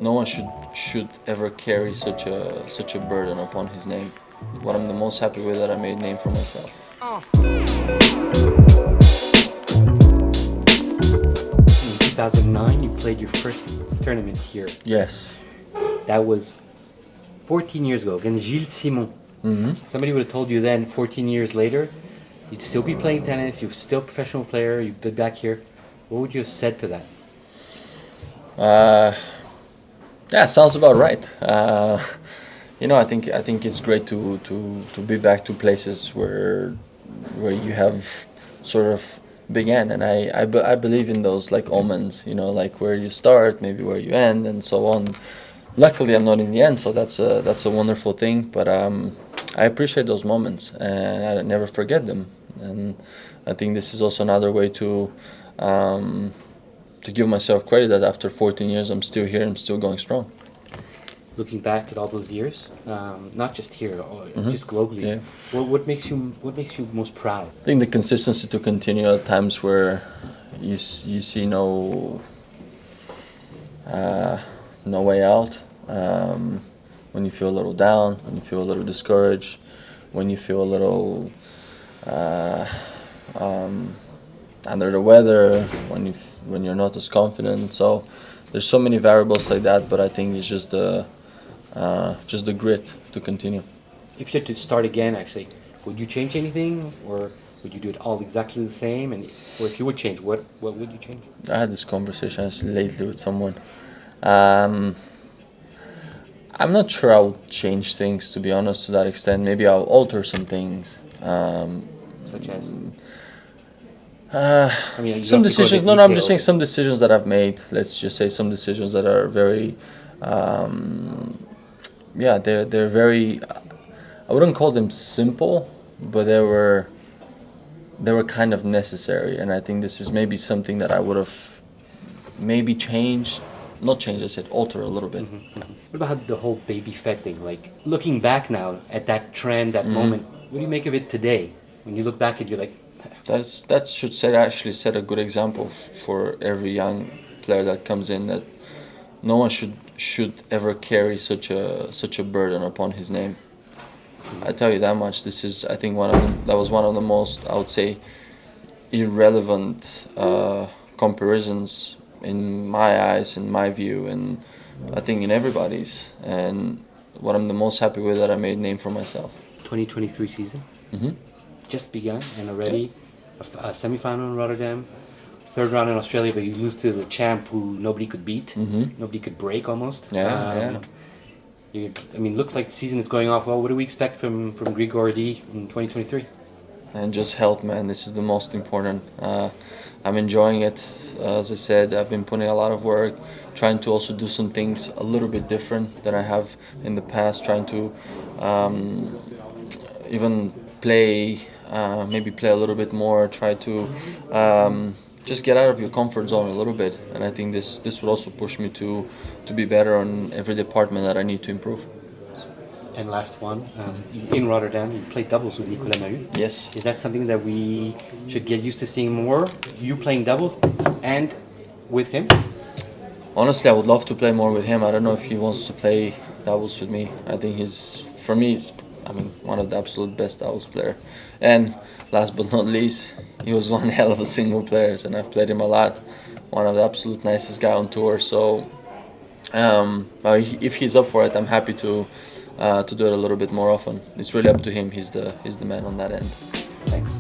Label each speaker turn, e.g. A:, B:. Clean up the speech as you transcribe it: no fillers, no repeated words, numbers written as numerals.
A: No one should ever carry such a burden upon his name. What I'm the most happy with, that I made a name for myself.
B: In 2009, you played your first tournament here.
A: Yes.
B: That was 14 years ago against Gilles Simon.
A: Mm-hmm.
B: Somebody would have told you then, 14 years later, you'd still be playing tennis, you're still a professional player, you'd be back here. What would you have said to that?
A: Yeah, sounds about right. I think it's great to be back to places where you have sort of began, and I believe in those like omens, like where you start, maybe where you end, and so on. Luckily, I'm not in the end, so that's a wonderful thing. But I appreciate those moments, and I never forget them. And I think this is also another way to give myself credit that after 14 years, I'm still here, I'm still going strong.
B: Looking back at all those years, not just here, just globally,
A: Yeah.
B: what makes you most proud?
A: I think the consistency to continue at times where you see no way out. When you feel a little down, when you feel a little discouraged, when you feel a little under the weather, when you're not as confident. So there's so many variables like that, but I think it's just the grit to continue.
B: If you had to start again, actually, would you change anything, or would you do it all exactly the same? Or if you would change, what would you change?
A: I had this conversation actually lately with someone. I'm not sure I would change things, to be honest, to that extent. Maybe I'll alter some things.
B: Such as?
A: Some decisions. No, I'm just saying some decisions that I've made. Let's just say some decisions that are very, they're very. I wouldn't call them simple, but they were kind of necessary. And I think this is maybe something that I would have maybe changed. Not change, I said alter a little bit.
B: Mm-hmm. What about the whole baby fed thing? Like, looking back now at that trend, that moment, what do you make of it today? When you look back at, you're like,
A: that should set a good example for every young player that comes in, that no one should ever carry such a burden upon his name. I tell you that much. This is, I think, that was one of the most, I would say, irrelevant comparisons in my eyes, in my view, and I think in everybody's. And what I'm the most happy with, that I made a name for myself.
B: 2023 season just begun, and already a semi-final in Rotterdam, third round in Australia, but you lose to the champ who nobody could beat, nobody could break almost. Looks like the season is going off well. What do we expect from Grigor D in 2023?
A: And just health, man. This is the most important. I'm enjoying it. As I said, I've been putting a lot of work, trying to also do some things a little bit different than I have in the past, trying to even play, maybe play a little bit more, try to just get out of your comfort zone a little bit. And I think this would also push me to be better on every department that I need to improve.
B: And last one, in Rotterdam, you played doubles with Nicolas Mahut.
A: Yes.
B: Is that something that we should get used to seeing more? You playing doubles and with him?
A: Honestly, I would love to play more with him. I don't know if he wants to play doubles with me. I think he's one of the absolute best doubles player. And last but not least, he was one hell of a single player, and I've played him a lot. One of the absolute nicest guy on tour. So if he's up for it, I'm happy to do it a little bit more often. It's really up to him. He's the man on that end.
B: Thanks.